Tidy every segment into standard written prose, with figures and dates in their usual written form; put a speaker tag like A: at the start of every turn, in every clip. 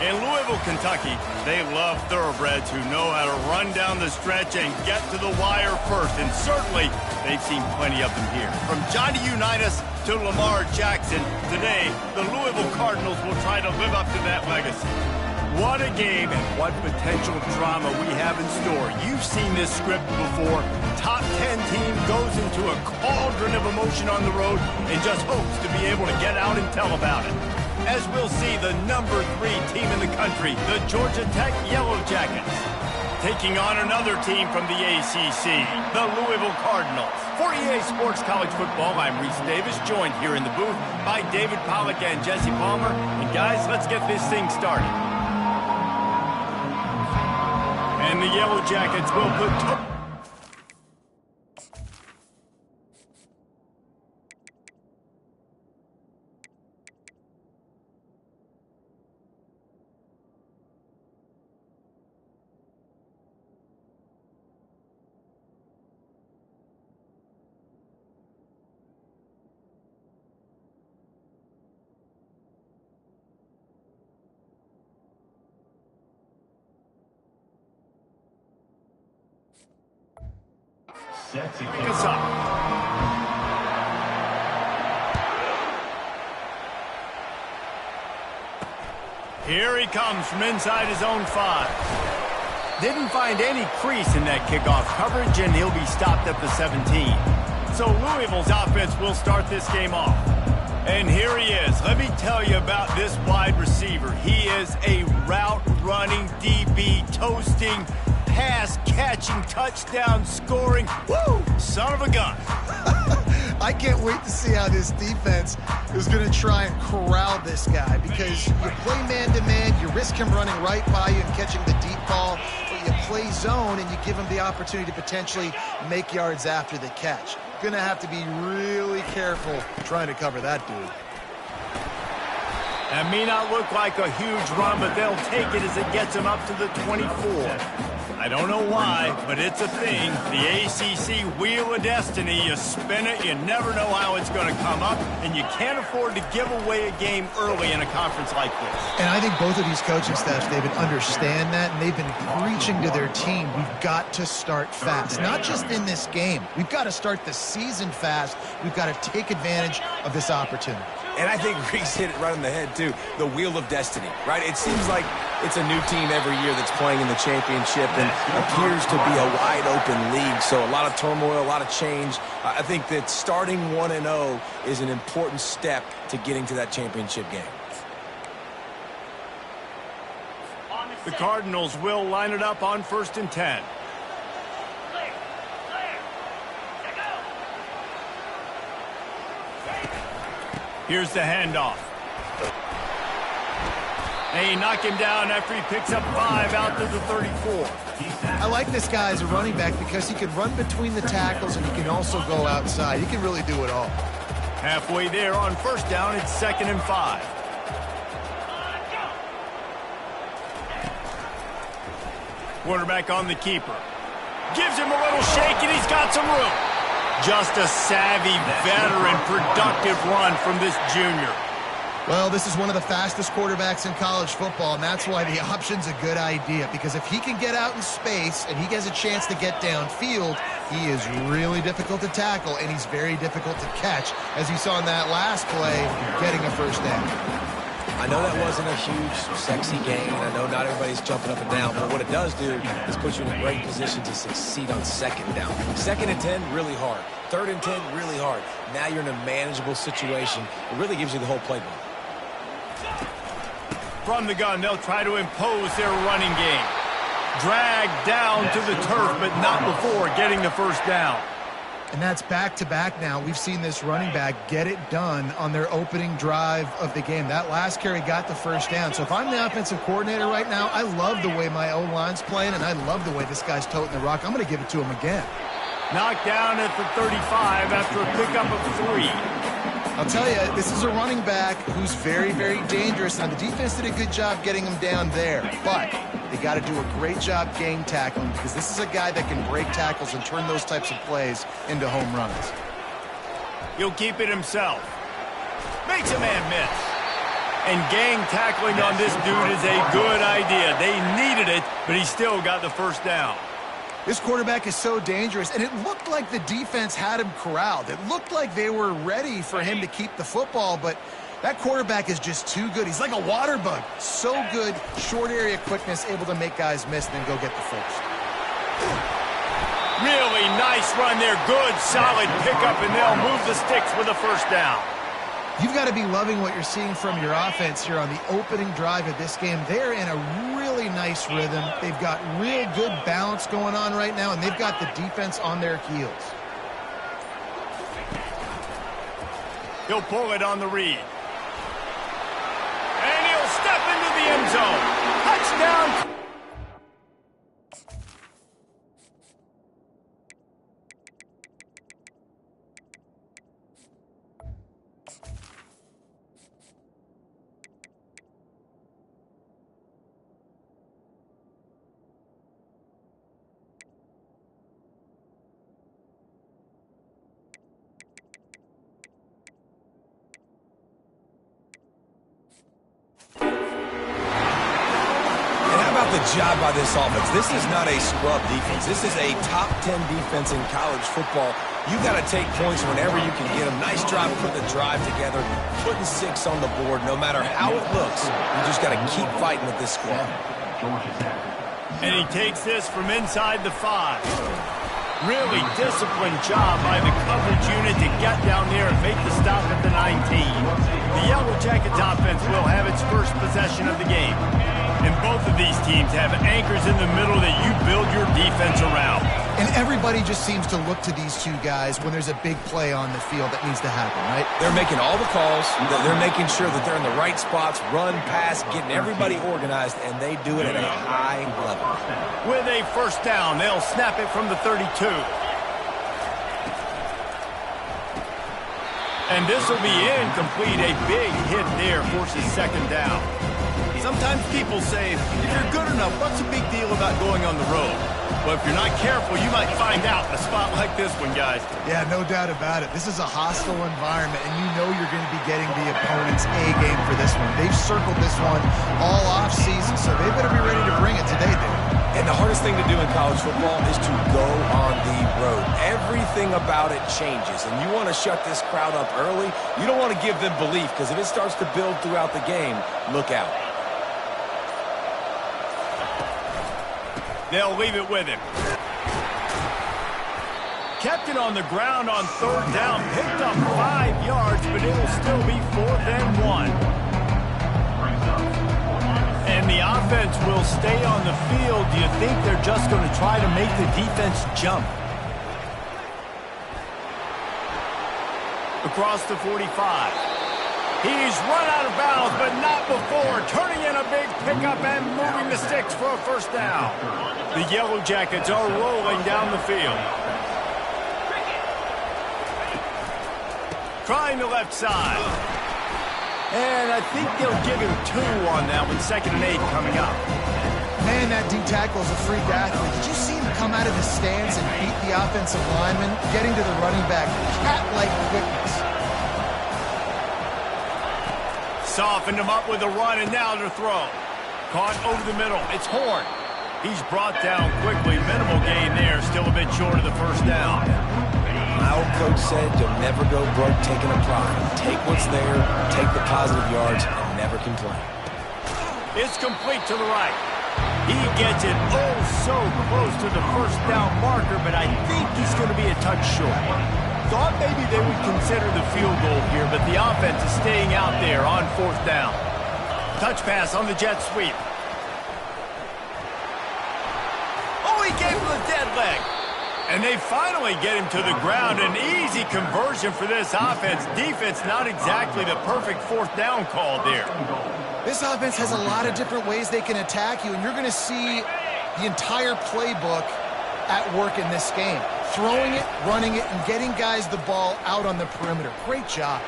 A: In Louisville, Kentucky, they love thoroughbreds who know how to run down the stretch and get to the wire first. And certainly, they've seen plenty of them here. From Johnny Unitas to Lamar Jackson, today, the Louisville Cardinals will try to live up to that legacy. What a game and what potential drama we have in store. You've seen this script before. Top 10 team goes into a cauldron of emotion on the road and just hopes to be able to get out and tell about it. As we'll see, the number 3 team in the country, the Georgia Tech Yellow Jackets, taking on another team from the ACC, the Louisville Cardinals. For EA Sports College Football, I'm Reese Davis, joined here in the booth by David Pollack and Jesse Palmer. And guys, let's get this thing started. And the Yellow Jackets will put... Pick us up. Here he comes from inside his own 5. Didn't find any crease in that kickoff coverage, and he'll be stopped at the 17. So Louisville's offense will start this game off. And here he is. Let me tell you about this wide receiver. He is a route-running DB, toasting, pass-catching, touchdown-scoring, woo, son of a gun.
B: I can't wait to see how this defense is going to try and corral this guy, because you play man-to-man, you risk him running right by you and catching the deep ball, but you play zone and you give him the opportunity to potentially make yards after the catch. Going to have to be really careful trying to cover that dude.
A: That may not look like a huge run, but they'll take it as it gets him up to the 24. I don't know why, but it's a thing. The ACC Wheel of Destiny, you spin it, you never know how it's going to come up, and you can't afford to give away a game early in a conference like this.
B: And I think both of these coaching staffs, David, understand that, and they've been preaching to their team, we've got to start fast. Not just in this game. We've got to start the season fast. We've got to take advantage of this opportunity.
C: And I think Reese hit it right on the head, too. The Wheel of Destiny, right? It seems like it's a new team every year that's playing in the championship and appears to be a wide-open league. So a lot of turmoil, a lot of change. I think that starting 1-0 is an important step to getting to that championship game.
A: The Cardinals will line it up on 1st and 10. Here's the handoff. They knock him down after he picks up 5 out to the 34.
B: I like this guy as a running back because he can run between the tackles and he can also go outside. He can really do it all.
A: Halfway there on 1st down, it's 2nd and 5. Quarterback on the keeper. Gives him a little shake and he's got some room. Just a savvy, veteran, productive run from this junior.
B: Well, this is one of the fastest quarterbacks in college football, and that's why the option's a good idea, because if he can get out in space and he has a chance to get downfield, he is really difficult to tackle, and he's very difficult to catch, as you saw in that last play, getting a 1st down.
C: I know that wasn't a huge, sexy game, and I know not everybody's jumping up and down, but what it does do is put you in a great position to succeed on 2nd down. 2nd and 10, really hard. 3rd and 10, really hard. Now you're in a manageable situation. It really gives you the whole playbook.
A: From the gun, they'll try to impose their running game. Dragged down to the turf, but not before getting the 1st down.
B: And that's back-to-back now. We've seen this running back get it done on their opening drive of the game. That last carry got the 1st down. So if I'm the offensive coordinator right now, I love the way my O-line's playing, and I love the way this guy's toting the rock. I'm going to give it to him again.
A: Knocked down at the 35 after a pickup of 3.
B: I'll tell you, this is a running back who's very, very dangerous. Now, the defense did a good job getting him down there, but they got to do a great job game tackling, because this is a guy that can break tackles and turn those types of plays into home runs.
A: He'll keep it himself. Makes a man miss. And gang tackling on this dude is a good idea. They needed it, but he still got the first down.
B: This quarterback is so dangerous, and it looked like the defense had him corralled. It looked like they were ready for him to keep the football, but that quarterback is just too good. He's like a water bug. So good, short area quickness, able to make guys miss and then go get the first.
A: Really nice run there. Good, solid pickup, and they'll move the sticks with a first down.
B: You've got to be loving what you're seeing from your offense here on the opening drive of this game. They're in a really nice rhythm. They've got real good balance going on right now, and they've got the defense on their heels.
A: He'll pull it on the read. And he'll step into the end zone. Touchdown.
C: The job by this offense. This is not a scrub defense. This is a top 10 defense in college football. You've got to take points whenever you can get them. Nice job putting the drive together, putting 6 on the board. No matter how it looks, you just got to keep fighting with this squad.
A: And he takes this from inside the 5. Really disciplined job by the coverage unit to get down there and make the stop at the 19. The Yellow Jackets offense will have its first possession of the game. And both of these teams have anchors in the middle that you build your defense around.
B: And everybody just seems to look to these two guys when there's a big play on the field that needs to happen, right?
C: They're making all the calls. They're making sure that they're in the right spots, run, pass, getting everybody organized, and they do it at a high level.
A: With a first down, they'll snap it from the 32. And this will be incomplete. A big hit there forces second down. Sometimes people say, if you're good enough, what's the big deal about going on the road? Well, if you're not careful, you might find out in a spot like this one, guys.
B: Yeah, no doubt about it. This is a hostile environment, and you know you're going to be getting the opponent's A game for this one. They've circled this one all offseason, so they better be ready to bring it today, dude.
C: And the hardest thing to do in college football is to go on the road. Everything about it changes, and you want to shut this crowd up early. You don't want to give them belief, because if it starts to build throughout the game, look out.
A: They'll leave it with him. Kept it on the ground on third down. Picked up 5 yards, but it'll still be 4th and 1. And the offense will stay on the field. Do you think they're just going to try to make the defense jump? Across the 45. He's run out of bounds, but not before. Turning in a big pickup and moving the sticks for a first down. The Yellow Jackets are rolling down the field. Trying the left side. And I think they'll give him 2 on that one. 2nd and 8 coming up.
B: Man, that D tackle is a freak athlete. Did you see him come out of his stance and beat the offensive lineman, getting to the running back? Cat-like quickness.
A: Softened him up with a run, and now to throw. Caught over the middle. It's Horn. He's brought down quickly. Minimal gain there. Still a bit short of the first down.
C: My old coach said you'll never go broke taking a profit. Take what's there, take the positive yards, and never complain.
A: It's complete to the right. He gets it oh so close to the first down marker, but I think he's going to be a touch short. Thought maybe they would consider the field goal here, but the offense is staying out there on 4th down. Touch pass on the jet sweep. Oh, he gave him a dead leg. And they finally get him to the ground. An easy conversion for this offense. Defense not exactly the perfect 4th down call there.
B: This offense has a lot of different ways they can attack you, and you're going to see the entire playbook at work in this game. Throwing it, running it, and getting guys the ball out on the perimeter. Great job.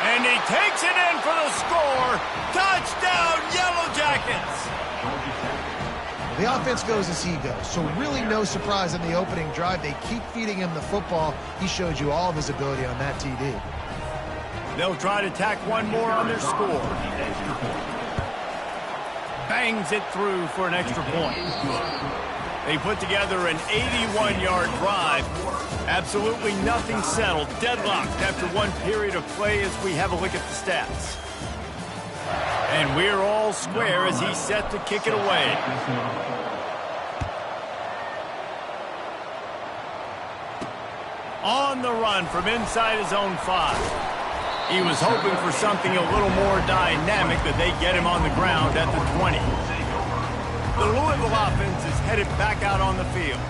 A: And he takes it in for the score. Touchdown, Yellow Jackets.
B: The offense goes as he goes, so really no surprise in the opening drive. They keep feeding him the football. He showed you all of his ability on that TD.
A: They'll try to tack one more on their score. Bangs it through for an extra point. They put together an 81-yard drive. Absolutely nothing settled. Deadlocked after one period of play as we have a look at the stats. And we're all square as he's set to kick it away. On the run from inside his own 5. He was hoping for something a little more dynamic, but they get him on the ground at the 20. The Louisville offense is headed back out on the field.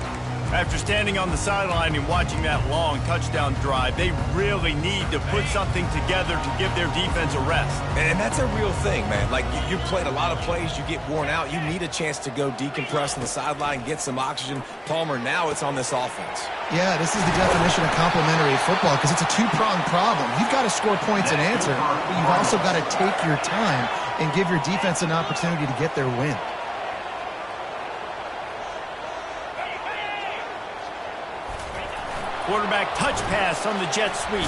A: After standing on the sideline and watching that long touchdown drive, they really need to put something together to give their defense a rest.
C: And that's a real thing, man. Like, you played a lot of plays, you get worn out. You need a chance to go decompress on the sideline, get some oxygen. Palmer, now it's on this offense.
B: Yeah, this is the definition of complementary football because it's a two-pronged problem. You've got to score points and answer, but you've also got to take your time and give your defense an opportunity to get their win.
A: Quarterback touch pass on the jet sweep.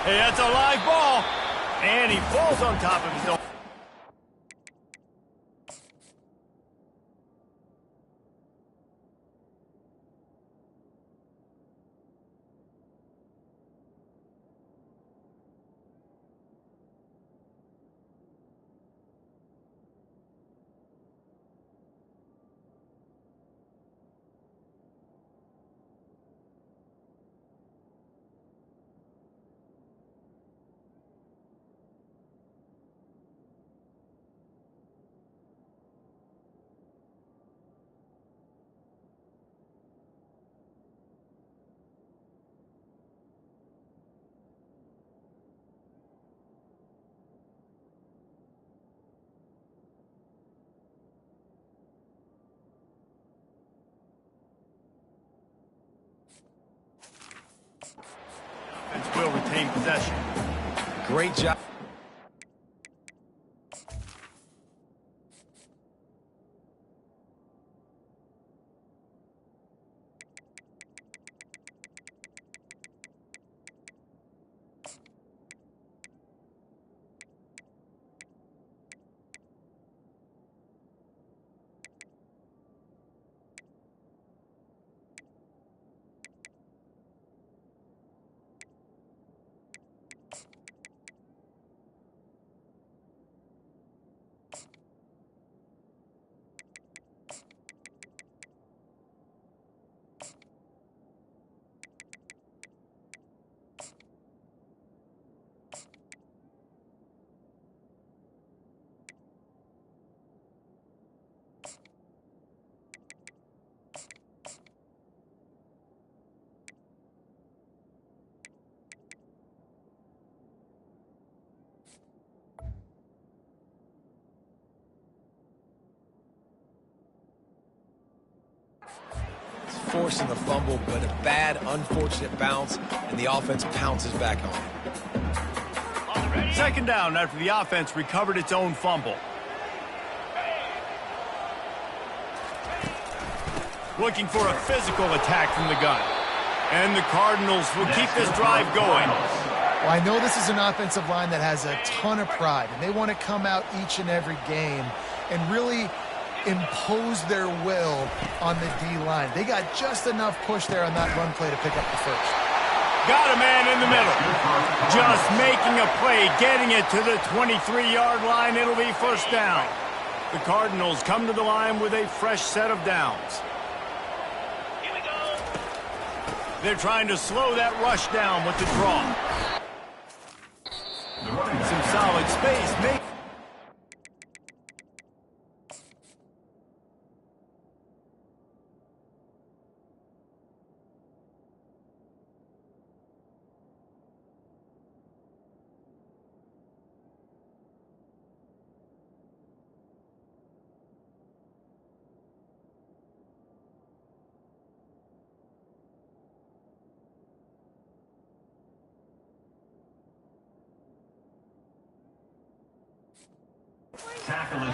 A: Hey, that's a live ball. And he falls on top of his own. Will retain possession.
C: Great job. Forcing the fumble, but a bad, unfortunate bounce, and the offense pounces back on it.
A: Second down after the offense recovered its own fumble. Looking for a physical attack from the gun. And the Cardinals will keep this drive going.
B: Well, I know this is an offensive line that has a ton of pride, and they want to come out each and every game and really impose their will on the D-line. They got just enough push there on that run play to pick up the first.
A: Got a man in the middle. Just making a play, getting it to the 23-yard line. It'll be first down. The Cardinals come to the line with a fresh set of downs. Here we go. They're trying to slow that rush down with the draw. Some solid space.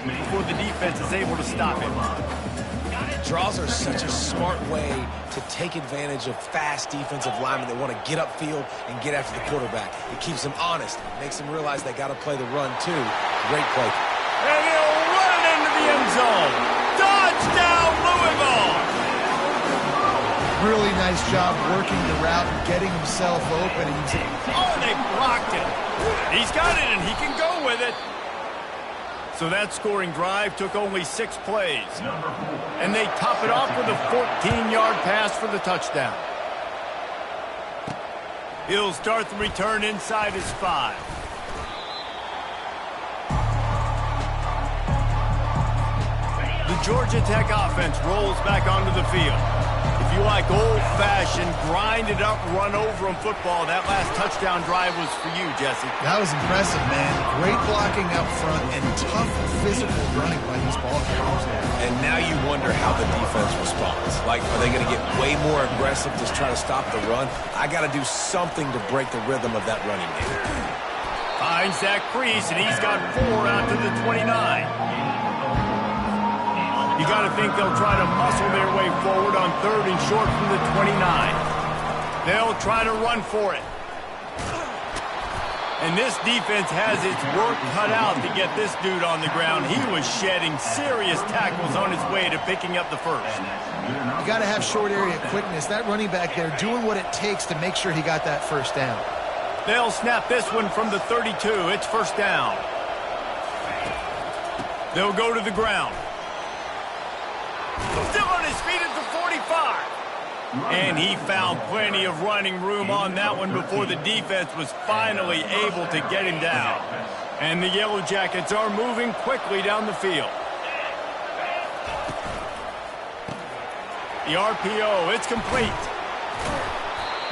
A: Before the defense is able to stop it.
C: Draws are such a smart way to take advantage of fast defensive linemen that want to get upfield and get after the quarterback. It keeps them honest, makes them realize they got to play the run too. Great play.
A: And he'll run it into the end zone. Touchdown, Louisville!
B: Really nice job working the route and getting himself open.
A: Oh, they blocked it. He's got it, and he can go with it. So that scoring drive took only 6 plays. And they top it off with a 14-yard pass for the touchdown. He'll start the return inside his 5. The Georgia Tech offense rolls back onto the field. If you like old-fashioned, grinded-up, run-over-'em football, that last touchdown drive was for you, Jesse.
B: That was impressive, man. Great blocking up front and tough physical running by these ball carriers there.
C: And now you wonder how the defense responds. Like, are they going to get way more aggressive to try to stop the run? I got to do something to break the rhythm of that running game.
A: Finds that crease, and he's got 4 out to the 29. You got to think they'll try to muscle their way forward on 3rd and short from the 29. They'll try to run for it. And this defense has its work cut out to get this dude on the ground. He was shedding serious tackles on his way to picking up the first.
B: You got to have short area quickness. That running back there doing what it takes to make sure he got that first down.
A: They'll snap this one from the 32. It's first down. They'll go to the ground. Still on his feet at the 45. And he found plenty of running room on that one before the defense was finally able to get him down. And the Yellow Jackets are moving quickly down the field. The RPO, it's complete.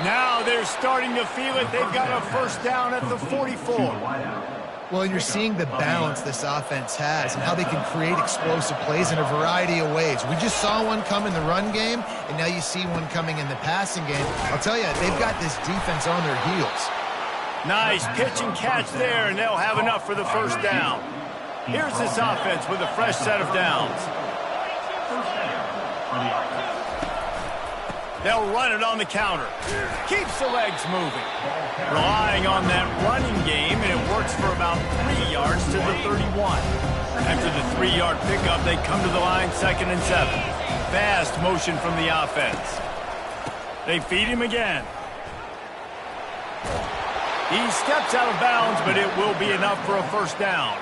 A: Now they're starting to feel it. They've got a first down at the 44.
B: Well, you're seeing the balance this offense has and how they can create explosive plays in a variety of ways. We just saw one come in the run game, and now you see one coming in the passing game. I'll tell you, they've got this defense on their heels. Nice
A: pitch and catch there, and they'll have enough for the first down. Here's this offense with a fresh set of downs. They'll run it on the counter. Keeps the legs moving. Relying on that running game, and it works for about 3 yards to the 31. After the 3-yard pickup, they come to the line 2nd and 7. Fast motion from the offense. They feed him again. He steps out of bounds, but it will be enough for a first down.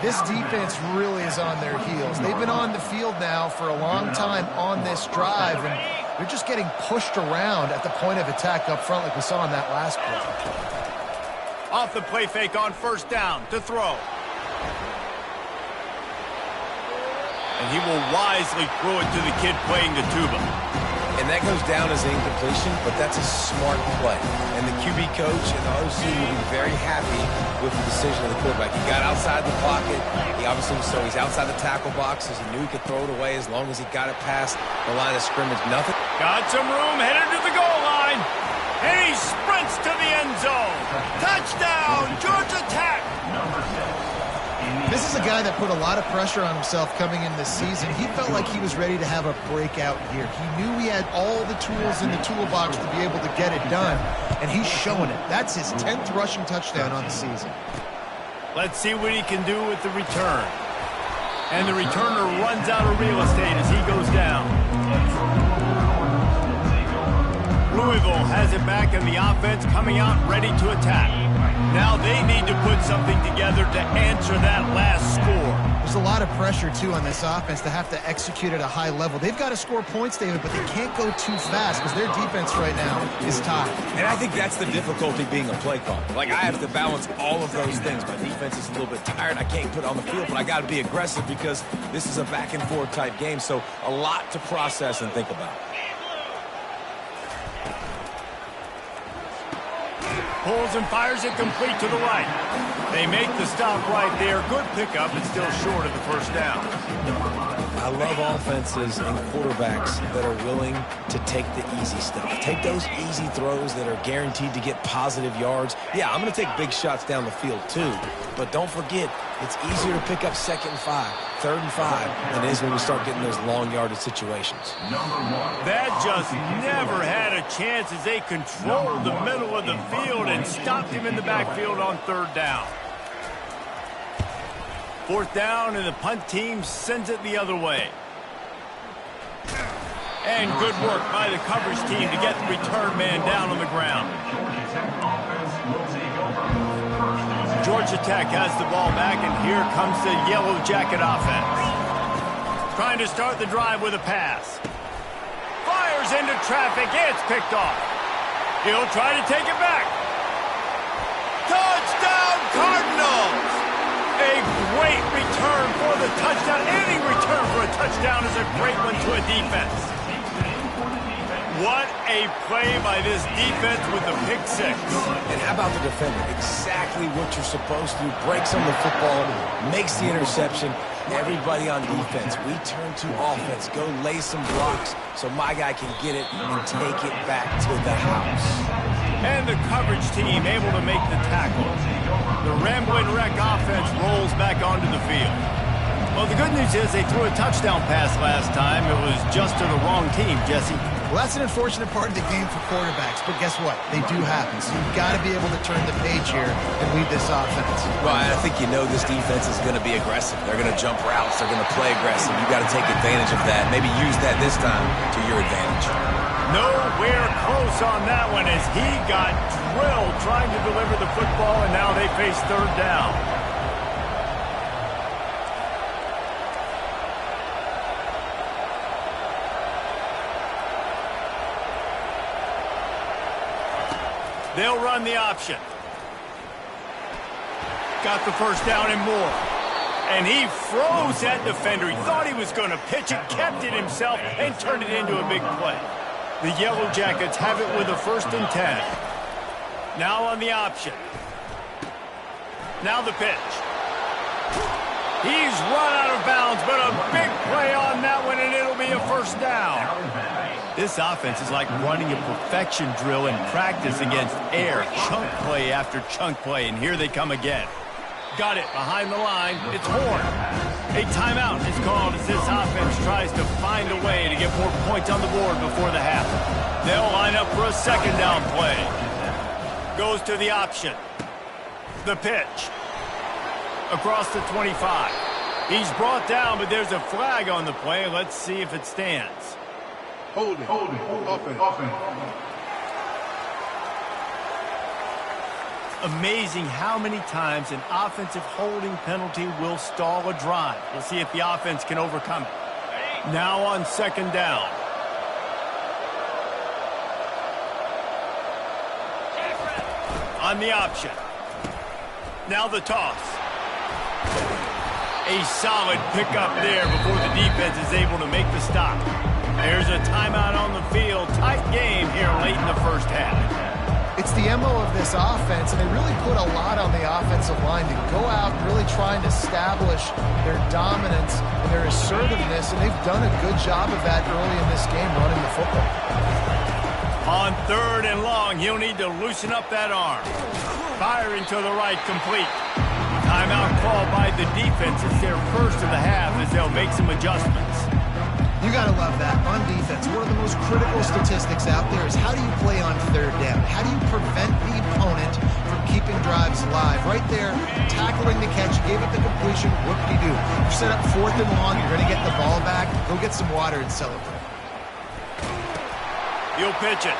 B: This defense really is on their heels. They've been on the field now for a long time on this drive, and they're just getting pushed around at the point of attack up front like we saw in that last play.
A: Off the play fake on first down to throw. And he will wisely throw it to the kid playing the tuba.
C: And that goes down as an incompletion, but that's a smart play. And the QB coach and the OC will be very happy with the decision of the quarterback. He got outside the pocket. He obviously so he's outside the tackle box, as he knew he could throw it away as long as he got it past the line of scrimmage. Nothing.
A: Got some room, headed to the goal line. And he sprints to the end zone. Touchdown, Georgia Tech.
B: This is a guy that put a lot of pressure on himself coming in this season. He felt like he was ready to have a breakout year. He knew he had all the tools in the toolbox to be able to get it done, and he's showing it. That's his 10th rushing touchdown on the season.
A: Let's see what he can do with the return. And the returner runs out of real estate as he goes down. Louisville has it back, and the offense coming out ready to attack. Now they need to put something together to answer that last score.
B: There's a lot of pressure, too, on this offense to have to execute at a high level. They've got to score points, David, but they can't go too fast because their defense right now is tied.
C: And I think that's the difficulty being a play caller. Like, I have to balance all of those things. My defense is a little bit tired. I can't put it on the field, but I got to be aggressive because this is a back-and-forth type game, so a lot to process and think about.
A: Pulls and fires it complete to the right. They make the stop right there. Good pickup, but still short of the first down.
C: I love offenses and quarterbacks that are willing to take the easy stuff. Take those easy throws that are guaranteed to get positive yards. Yeah, I'm going to take big shots down the field too, but don't forget, It's easier to pick up 2nd and 5, 3rd and 5 than it is when we start getting those long yardage situations.
A: That just never had a chance as they controlled the middle of the field and stopped him in the backfield on 3rd down. 4th down, and the punt team sends it the other way. And good work by the coverage team to get the return man down on the ground. Georgia Tech has the ball back, and here comes the Yellow Jacket offense. Trying to start the drive with a pass. Fires into traffic. It's picked off. He'll try to take it back. Touchdown, Cardinals! A great return for the touchdown. Any return for a touchdown is a great one to a defense. What a play by this defense with the pick 6.
C: And how about the defender? Exactly what you're supposed to do. Breaks on the football, makes the interception. Everybody on defense, we turn to offense. Go lay some blocks so my guy can get it and take it back to the house.
A: And the coverage team able to make the tackle. The Ramblin' Wreck offense rolls back onto the field. Well, the good news is they threw a touchdown pass last time. It was just to the wrong team, Jesse.
B: Well, that's an unfortunate part of the game for quarterbacks, but guess what? They do happen, so you've got to be able to turn the page here and lead this offense.
C: Well, I think you know this defense is going to be aggressive. They're going to jump routes. They're going to play aggressive. You've got to take advantage of that. Maybe use that this time to your advantage.
A: Nowhere close on that one as he got drilled trying to deliver the football, and now they face 3rd down. They'll run the option. Got the 1st down and more. And he froze that defender. He thought he was going to pitch it, kept it himself, and turned it into a big play. The Yellow Jackets have it with a 1st and 10. Now on the option. Now the pitch. He's run out of bounds, but a big play on that one, and it'll be a 1st down. This offense is like running a perfection drill in practice against air. Chunk play after chunk play, and here they come again. Got it behind the line. It's Horn. A timeout is called as this offense tries to find a way to get more points on the board before the half. They'll line up for a 2nd down play. Goes to the option. The pitch. Across the 25. He's brought down, but there's a flag on the play. Let's see if it stands.
D: Hold it. Offense.
A: Amazing how many times an offensive holding penalty will stall a drive. We'll see if the offense can overcome it. Now on 2nd down. On the option. Now the toss. A solid pickup there before the defense is able to make the stop. There's a timeout on the field. Tight game here late in the 1st half.
B: It's the MO of this offense, and they really put a lot on the offensive line to go out and really try and establish their dominance and their assertiveness, and they've done a good job of that early in this game running the football.
A: On 3rd and long, he'll need to loosen up that arm. Firing to the right, complete. Timeout called by the defense. It's their 1st of the half as they'll make some adjustments.
B: You got to love that. On defense, one of the most critical statistics out there is how do you play on 3rd down? How do you prevent the opponent from keeping drives alive? Right there, tackling the catch, gave it the completion. What do? You set up 4th and long, you're going to get the ball back. Go get some water and celebrate.
A: He'll pitch it.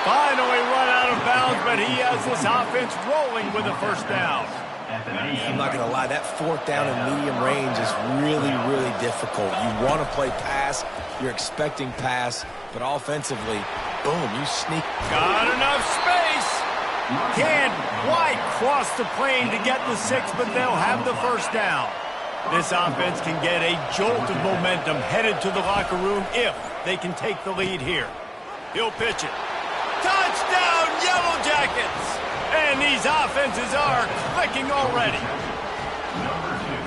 A: Finally run out of bounds, but he has this offense rolling with a 1st down.
C: I'm not going to lie, that 4th down and medium range is really, really difficult. You want to play pass, you're expecting pass, but offensively, boom, you sneak.
A: Got enough space. Can't quite cross the plane to get the 6, but they'll have the 1st down. This offense can get a jolt of momentum headed to the locker room if they can take the lead here. He'll pitch it. Touchdown, Yellow Jackets! And these offenses are clicking already.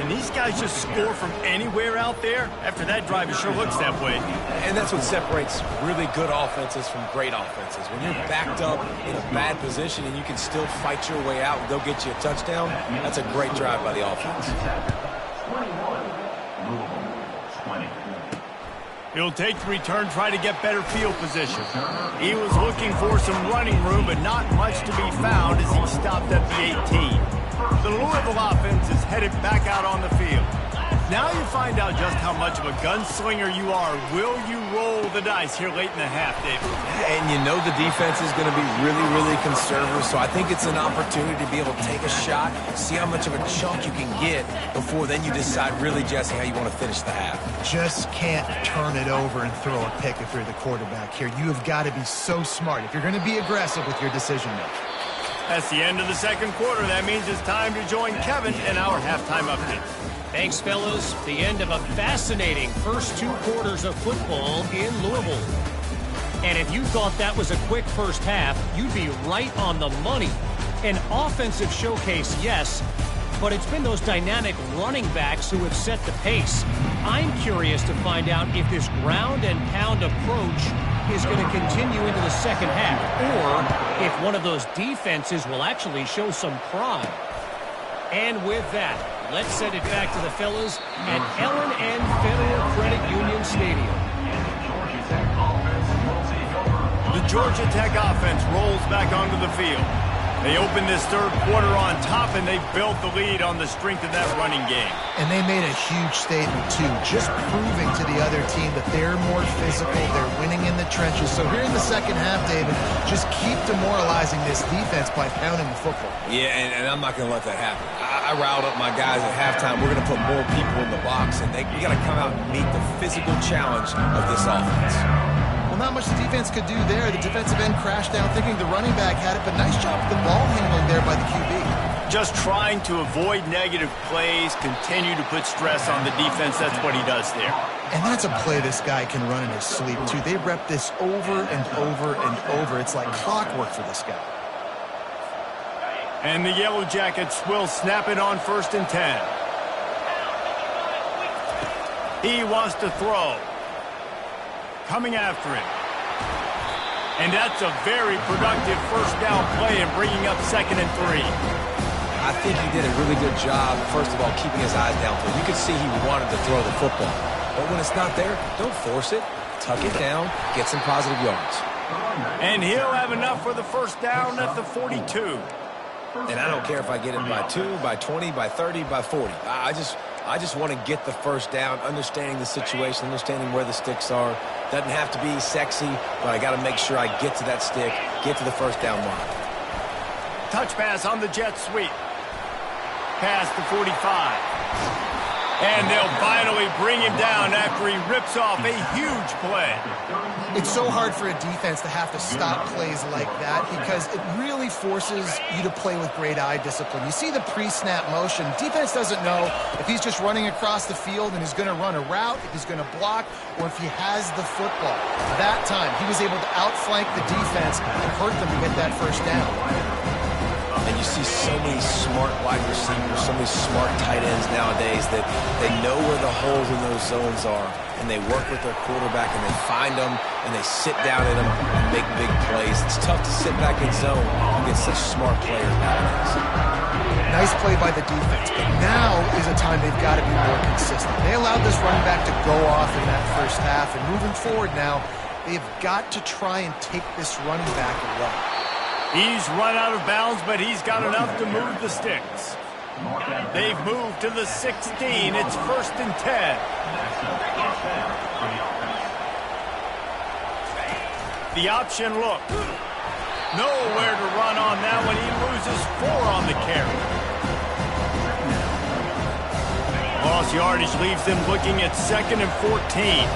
A: And these guys just score from anywhere out there? After that drive, it sure looks that way.
C: And that's what separates really good offenses from great offenses. When you're backed up in a bad position and you can still fight your way out and go get you a touchdown, that's a great drive by the offense.
A: He'll take the return, try to get better field position. He was looking for some running room, but not much to be found as he stopped at the 18. The Louisville offense is headed back out on the field. Now you find out just how much of a gunslinger you are. Will you roll the dice here late in the half, David?
C: And you know the defense is going to be really, really conservative, so I think it's an opportunity to be able to take a shot, see how much of a chunk you can get before then you decide really, Jesse, how you want to finish the half.
B: Just can't turn it over and throw a pick if you're the quarterback here. You have got to be so smart if you're going to be aggressive with your decision-making.
A: That's the end of the second quarter. That means it's time to join Kevin in our halftime update.
E: Thanks, fellas. The end of a fascinating first 2 quarters of football in Louisville. And if you thought that was a quick first half, you'd be right on the money. An offensive showcase, yes, but it's been those dynamic running backs who have set the pace. I'm curious to find out if this ground and pound approach is going to continue into the second half, or if one of those defenses will actually show some pride. And with that, let's send it back to the fellas at L&N Federal Credit Union Stadium.
A: The Georgia Tech offense rolls back onto the field. They open this third quarter on top, and they've built the lead on the strength of that running game.
B: And they made a huge statement, too, just proving to the other team that they're more physical, they're winning in the trenches. So here in the second half, David, just keep demoralizing this defense by pounding the football.
C: Yeah, and I'm not going to let that happen. I riled up my guys at halftime. We're going to put more people in the box, and we got to come out and meet the physical challenge of this offense.
B: Well, not much the defense could do there. The defensive end crashed down thinking the running back had it, but nice job with the ball handling there by the QB.
A: Just trying to avoid negative plays, continue to put stress on the defense. That's what he does there.
B: And that's a play this guy can run in his sleep, too. They rep this over and over and over. It's like clockwork for this guy.
A: And the Yellow Jackets will snap it on 1st and 10. He wants to throw. Coming after him. And that's a very productive first down play and bringing up 2nd and 3.
C: I think he did a really good job, first of all, keeping his eyes downfield. You could see he wanted to throw the football. But when it's not there, don't force it. Tuck it down, get some positive yards.
A: And he'll have enough for the first down at the 42.
C: And I don't care if I get him by 2, by 20, by 30, by 40. I just want to get the first down, understanding the situation, understanding where the sticks are. Doesn't have to be sexy, but I got to make sure I get to that stick, get to the first down mark.
A: Touch pass on the jet sweep. Past the 45. And they'll finally bring him down after he rips off a huge play.
B: It's so hard for a defense to have to stop plays like that because it really forces you to play with great eye discipline. You see the pre-snap motion. Defense doesn't know if he's just running across the field and he's going to run a route, if he's going to block, or if he has the football. That time, he was able to outflank the defense and hurt them to get that first down.
C: And you see so many smart wide receivers, so many smart tight ends nowadays that they know where the holes in those zones are, and they work with their quarterback, and they find them, and they sit down in them and make big plays. It's tough to sit back in zone against such smart players nowadays.
B: Nice play by the defense, but now is a time they've got to be more consistent. They allowed this running back to go off in that first half, and moving forward now, they've got to try and take this running back away.
A: He's run out of bounds, but he's got enough to move the sticks. They've moved to the 16. It's 1st and 10. The option look. Nowhere to run on that one. He loses 4 on the carry. Lost yardage leaves them looking at 2nd and 14.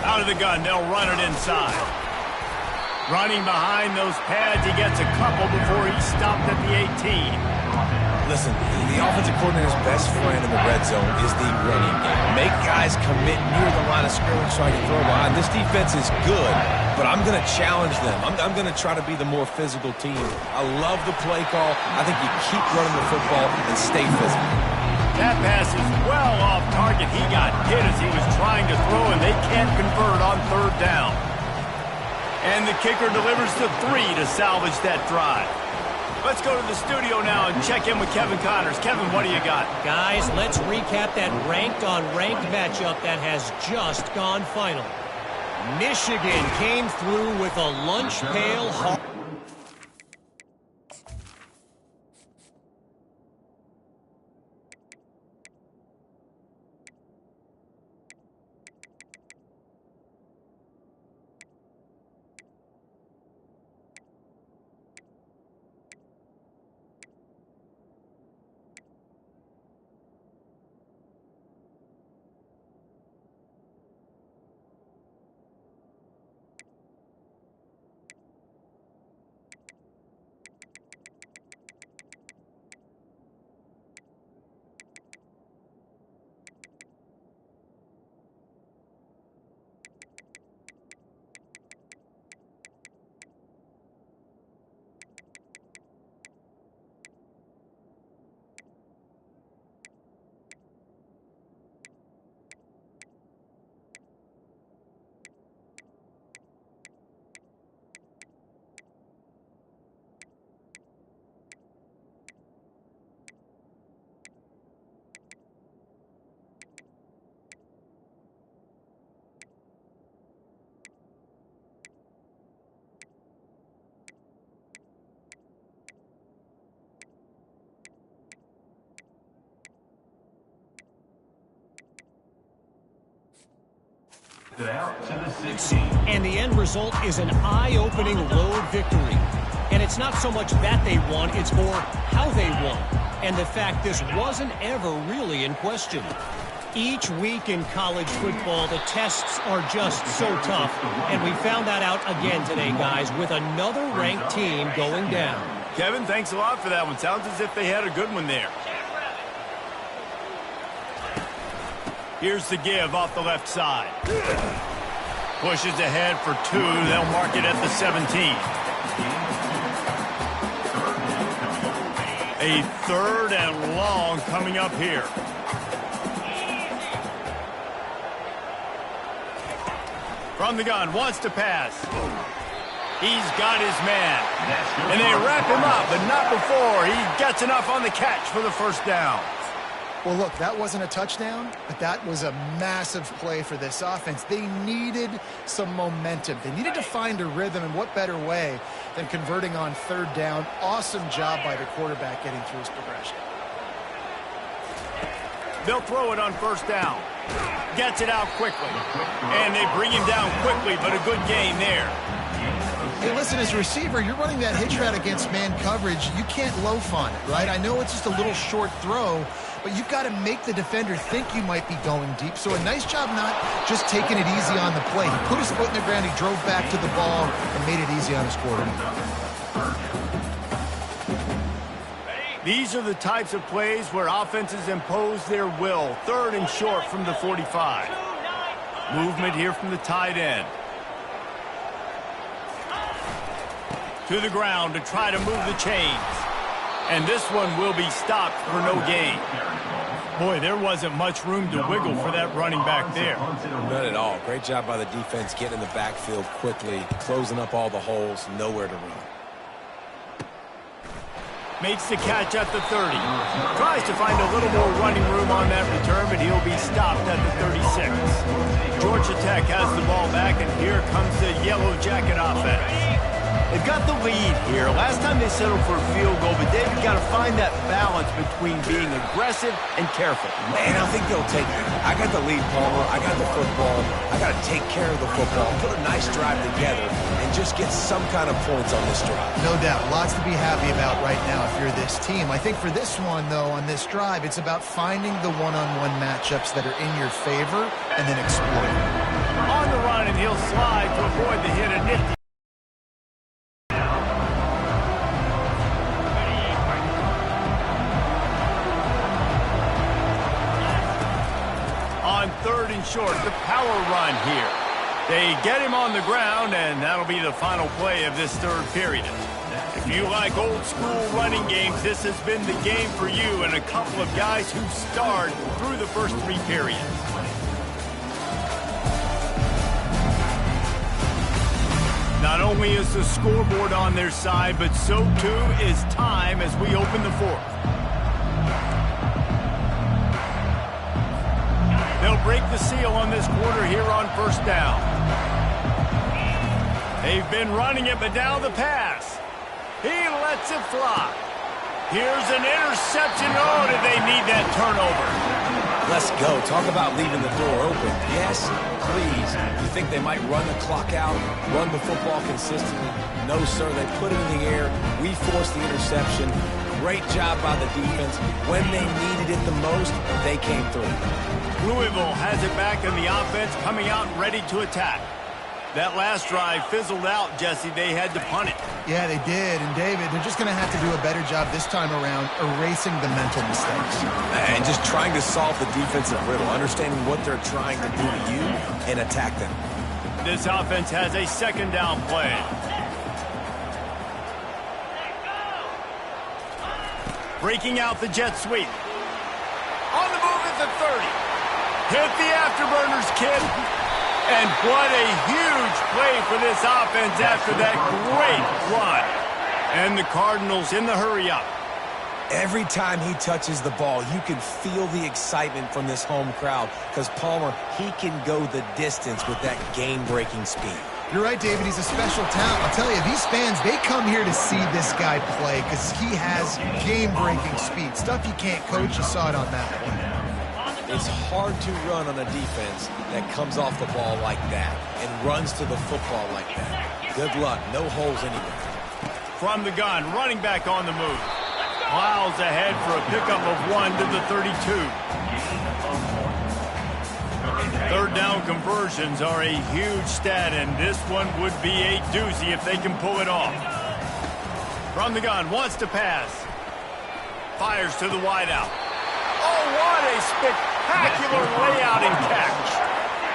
A: Out of the gun, they'll run it inside. Running behind those pads, he gets a couple before he's stopped at the 18.
C: Listen, the offensive coordinator's best friend in the red zone is the running game. Make guys commit near the line of scrimmage so I can throw behind. This defense is good, but I'm going to challenge them. I'm going to try to be the more physical team. I love the play call. I think you keep running the football and stay physical.
A: That pass is well off target. He got hit as he was trying to throw, and they can't convert on third down. And the kicker delivers the 3 to salvage that drive. Let's go to the studio now and check in with Kevin Connors. Kevin, what do you got?
E: Guys, let's recap that ranked-on-ranked matchup that has just gone final. Michigan came through with a lunch pail hard. And the end result is an eye-opening road victory. And it's not so much that they won, it's more how they won. And the fact this wasn't ever really in question. Each week in college football, the tests are just so tough. And we found that out again today, guys, with another ranked team going down.
A: Kevin, thanks a lot for that one. Sounds as if they had a good one there. Here's the give off the left side. Pushes ahead for 2. They'll mark it at the 17. A 3rd and long coming up here. From the gun, wants to pass. He's got his man. And they wrap him up, but not before he gets enough on the catch for the first down.
B: Well, look, that wasn't a touchdown, but that was a massive play for this offense. They needed some momentum. They needed to find a rhythm, and what better way than converting on third down. Awesome job by the quarterback getting through his progression.
A: They'll throw it on first down. Gets it out quickly. And they bring him down quickly, but a good gain there.
B: Hey, listen, as a receiver, you're running that hitch route against man coverage. You can't loaf on it, right? I know it's just a little short throw, but you've got to make the defender think you might be going deep. So a nice job not just taking it easy on the play. He put his foot in the ground, he drove back to the ball, and made it easy on his quarterback.
A: These are the types of plays where offenses impose their will. 3rd and short from the 45. Movement here from the tight end. To the ground to try to move the chains. And this one will be stopped for no gain. Boy, there wasn't much room to wiggle for that running back there.
C: None at all. Great job by the defense getting in the backfield quickly, closing up all the holes, nowhere to run.
A: Makes the catch at the 30. Tries to find a little more running room on that return, but he'll be stopped at the 36. Georgia Tech has the ball back, and here comes the Yellow Jacket offense. They've got the lead here. Last time they settled for a field goal, but they've got to find that balance between being aggressive and careful.
C: Man, I think they'll take it. I got the lead, Palmer. I got the football. I got to take care of the football, put a nice drive together, and just get some kind of points on this drive.
B: No doubt. Lots to be happy about right now if you're this team. I think for this one, though, on this drive, it's about finding the one-on-one matchups that are in your favor and then exploiting them.
A: On the run, and he'll slide to avoid the hit of Nifty. On 3rd and short. The power run here. They get him on the ground, and that'll be the final play of this 3rd period. If you like old-school running games, this has been the game for you and a couple of guys who starred through the first 3 periods. Not only is the scoreboard on their side, but so too is time as we open the 4th. They'll break the seal on this quarter here on 1st down. They've been running it, but now the pass. He lets it fly. Here's an interception. Oh, did they need that turnover?
C: Let's go. Talk about leaving the door open. Yes, please. You think they might run the clock out, run the football consistently? No, sir. They put it in the air. We forced the interception. Great job by the defense. When they needed it the most, they came through.
A: Louisville has it back in the offense, coming out ready to attack. That last drive fizzled out, Jesse. They had to punt it.
B: Yeah, they did. And, David, they're just going to have to do a better job this time around erasing the mental mistakes.
C: And just trying to solve the defensive riddle, understanding what they're trying to do to you and attack them.
A: This offense has a 2nd down play. Breaking out the jet sweep. On the move at the 30. Hit the afterburners, kid. And what a huge play for this offense after that great run. And the Cardinals in the hurry-up.
C: Every time he touches the ball, you can feel the excitement from this home crowd because Palmer, he can go the distance with that game-breaking speed.
B: You're right, David. He's a special talent. I'll tell you, these fans, they come here to see this guy play because he has game-breaking speed. Stuff you can't coach. You saw it on that one.
C: It's hard to run on a defense that comes off the ball like that and runs to the football like that. Good luck. No holes anywhere.
A: From the gun, running back on the move. Plows ahead for a pickup of 1 to the 32. 3rd down conversions are a huge stat, and this one would be a doozy if they can pull it off. From the gun, wants to pass. Fires to the wideout. Oh, what a spectacular layout and catch.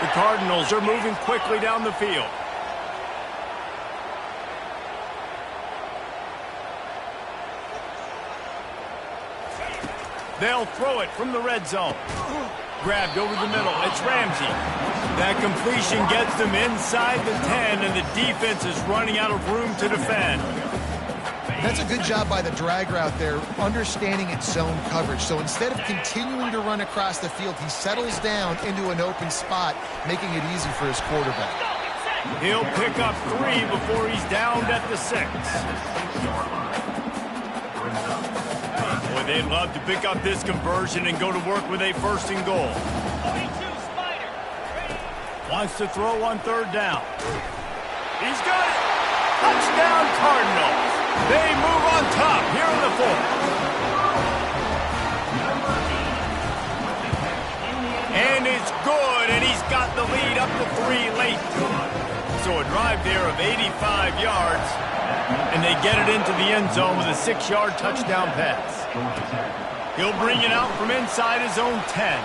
A: The Cardinals are moving quickly down the field. They'll throw it from the red zone. Grabbed over the middle. It's Ramsey. That completion gets them inside the 10, and the defense is running out of room to defend.
B: That's a good job by the drag route there, understanding its zone coverage. So instead of continuing to run across the field, he settles down into an open spot, making it easy for his quarterback.
A: He'll pick up 3 before he's downed at the 6. Boy, they'd love to pick up this conversion and go to work with a 1st and goal. Wants to throw on 3rd down. He's got it. Touchdown, Cardinals. They move on top here in the 4th. And it's good, and he's got the lead up to 3 late. So a drive there of 85 yards, and they get it into the end zone with a 6-yard touchdown pass. He'll bring it out from inside his own 10.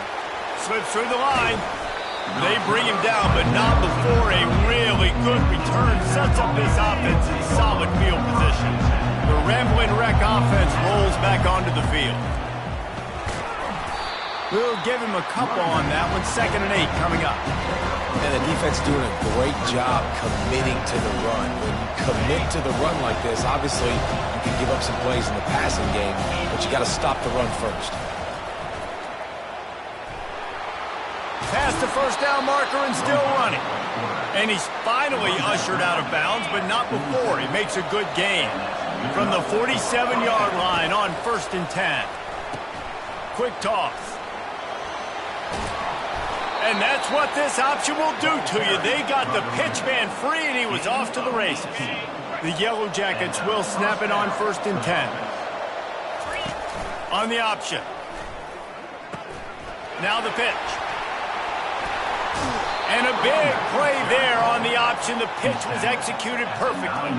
A: Slips through the line. They bring him down, but not before a really good return sets up this offense in solid field position. The Rambling Wreck offense rolls back onto the field. We'll give him a couple on that one. 2nd and 8 coming up.
C: And the defense doing a great job committing to the run. When you commit to the run like this, obviously you can give up some plays in the passing game, but you got to stop the run first.
A: Past the 1st down marker and still running. And he's finally ushered out of bounds, but not before. He makes a good gain from the 47-yard line on 1st and 10. Quick toss. And that's what this option will do to you. They got the pitch man free, and he was off to the races. The Yellow Jackets will snap it on 1st and 10. On the option. Now the pitch. And a big play there on the option. The pitch was executed perfectly.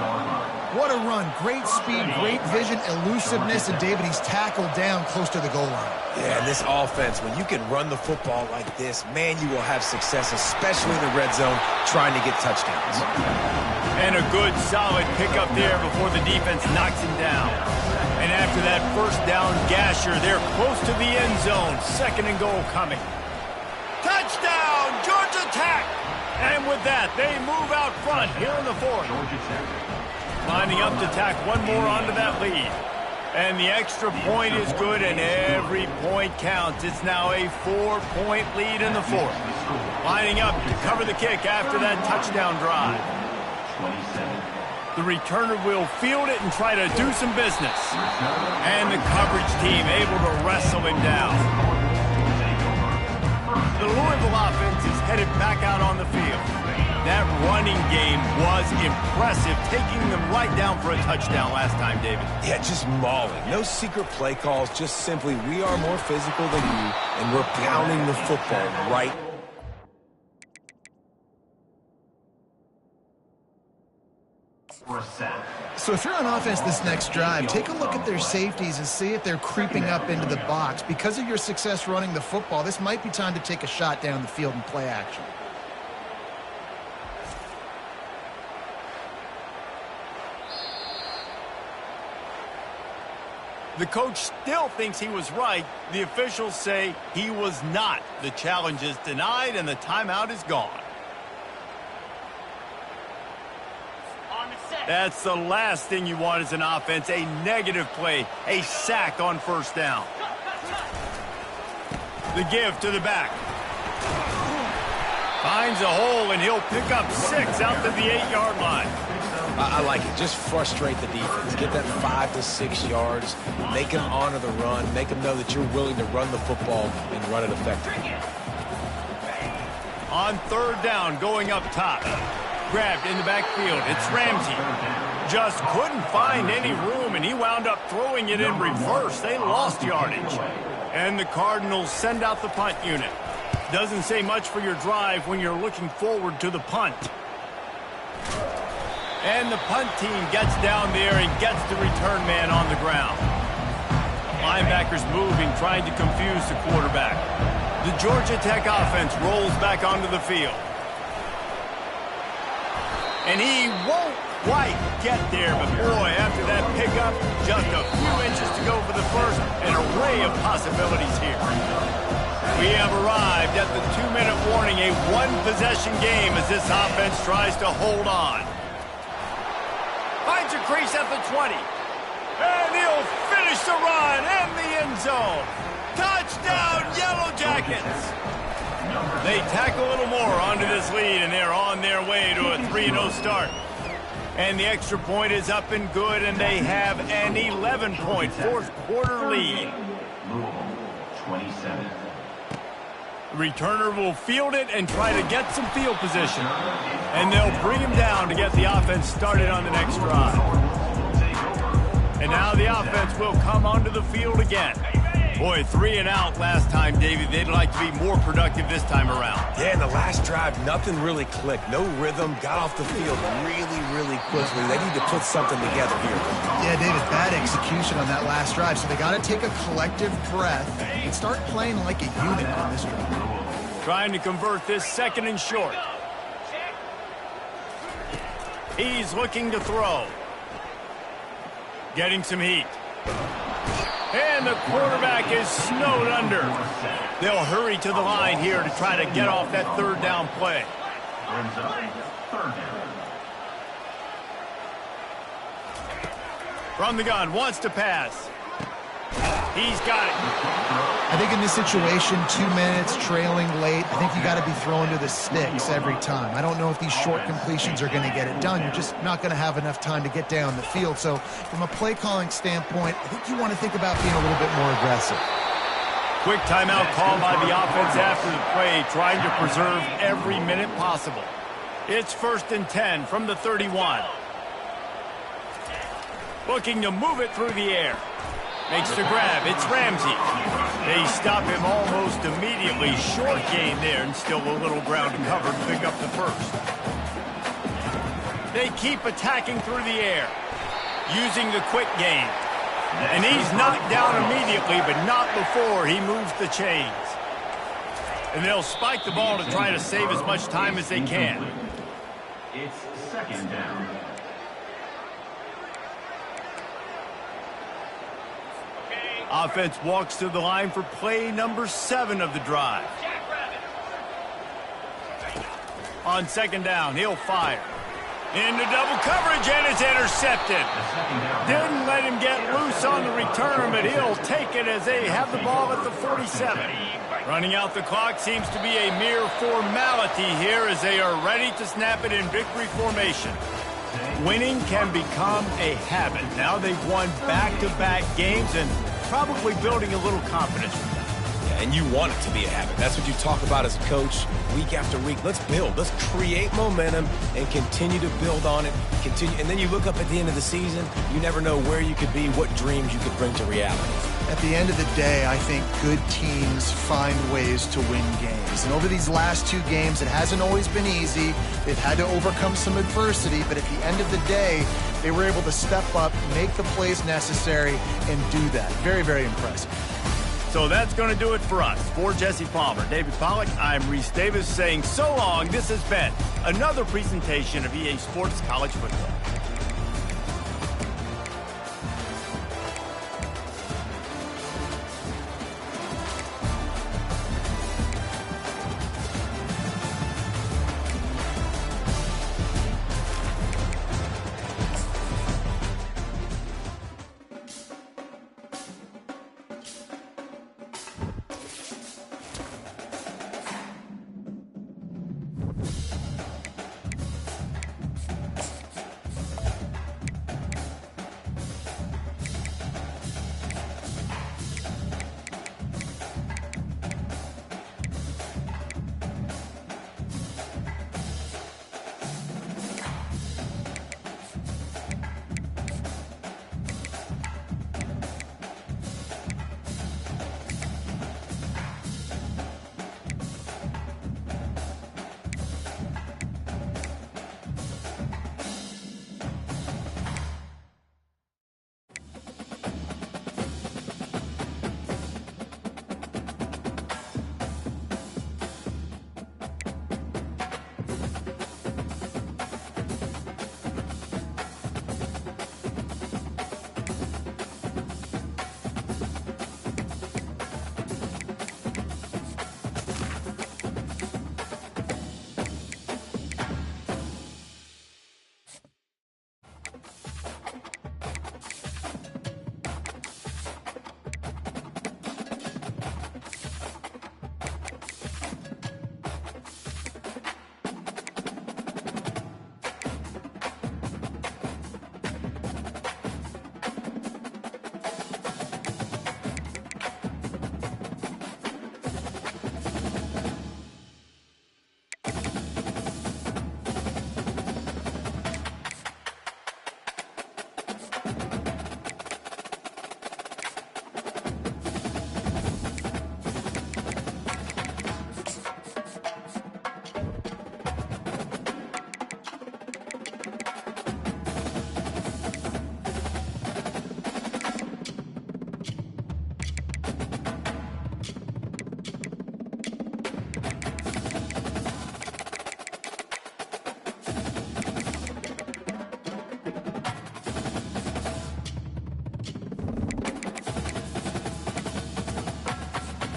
B: What a run. Great speed, great vision, elusiveness, and David, he's tackled down close to the goal line.
C: Yeah, this offense, when you can run the football like this, man, you will have success, especially in the red zone, trying to get touchdowns.
A: And a good, solid pickup there before the defense knocks him down. And after that first down gasher, they're close to the end zone. 2nd and goal coming. Touchdown, Georgia Tech! And with that, they move out front here in the 4th. Lining up to tack one more onto that lead. And the extra point is good, and every point counts. It's now a 4-point lead in the 4th. Lining up to cover the kick after that touchdown drive. The returner will field it and try to do some business. And the coverage team able to wrestle him down. The Louisville offense is headed back out on the field. That running game was impressive, taking them right down for a touchdown last time, David.
C: Yeah, just mauling. No secret play calls, just simply we are more physical than you, and we're pounding the football right.
B: So if you're on offense this next drive, take a look at their safeties and see if they're creeping up into the box. Because of your success running the football, this might be time to take a shot down the field and play action.
A: The coach still thinks he was right. The officials say he was not. The challenge is denied, and the timeout is gone. That's the last thing you want as an offense, a negative play, a sack on 1st down. The give to the back. Finds a hole, and he'll pick up 6 out to the 8-yard line.
C: I like it. Just frustrate the defense. Get that 5 to 6 yards. Make them honor the run. Make them know that you're willing to run the football and run it effectively.
A: On 3rd down, going up top. Grabbed in the backfield. It's Ramsey. Just couldn't find any room, and he wound up throwing it in reverse. They lost yardage. And the Cardinals send out the punt unit. Doesn't say much for your drive when you're looking forward to the punt. And the punt team gets down there and gets the return man on the ground. Linebackers moving, trying to confuse the quarterback. The Georgia Tech offense rolls back onto the field. And he won't quite get there, but boy, after that pickup, just a few inches to go for the first, an array of possibilities here. We have arrived at the 2-minute warning, a one-possession game as this offense tries to hold on. Finds a crease at the 20. And he'll finish the run in the end zone. Touchdown, Yellow Jackets! They tack a little more onto this lead, and they're on their way to a 3-0 start. And the extra point is up and good, and they have an 11-point fourth-quarter lead.
F: 27.
A: The returner will field it and try to get some field position. And they'll bring him down to get the offense started on the next drive. And now the offense will come onto the field again. Boy, 3 and out last time, David. They'd like to be more productive this time around.
C: Yeah, in the last drive, nothing really clicked. No rhythm, got off the field really quickly. They need to put something together here.
B: Yeah, David, bad execution on that last drive. So they got to take a collective breath and start playing like a unit on this drive.
A: Trying to convert this 2nd and short. He's looking to throw. Getting some heat. And the quarterback is snowed under. They'll hurry to the line here to try to get off that 3rd down play. From the gun, wants to pass. He's got it.
B: I think in this situation, 2 minutes, trailing late, I think you got to be throwing to the sticks every time. I don't know if these short completions are going to get it done. You're just not going to have enough time to get down the field. So from a play calling standpoint, I think you want to think about being a little bit more aggressive.
A: Quick timeout called by the offense after the play, trying to preserve every minute possible. It's 1st and 10 from the 31. Looking to move it through the air. Makes the grab. It's Ramsey. They stop him almost immediately. Short gain there, and still a little ground to cover to pick up the first. They keep attacking through the air. using the quick game. And he's knocked down immediately, but not before he moves the chains. And they'll spike the ball to try to save as much time as they can.
F: It's second down.
A: Offense walks to the line for play number 7 of the drive. On second down, he'll fire. Into double coverage, and it's intercepted. Didn't let him get loose on the return, but he'll take it as they have the ball at the 47. Running out the clock seems to be a mere formality here as they are ready to snap it in victory formation. Winning can become a habit. Now they've won back-to-back games and probably building a little confidence from that.
C: Yeah, and you want it to be a habit. That's what you talk about as a coach week after week. Let's build. Let's create momentum and continue to build on it. And then you look up at the end of the season, you never know where you could be, what dreams you could bring to reality.
B: At the end of the day, I think good teams find ways to win games. And over these last 2 games, it hasn't always been easy. They've had to overcome some adversity, but at the end of the day, they were able to step up, make the plays necessary, and do that. Very, very impressive.
A: So that's going to do it for us. For Jesse Palmer, David Pollack, I'm Reese Davis saying so long. This has been another presentation of EA Sports College Football.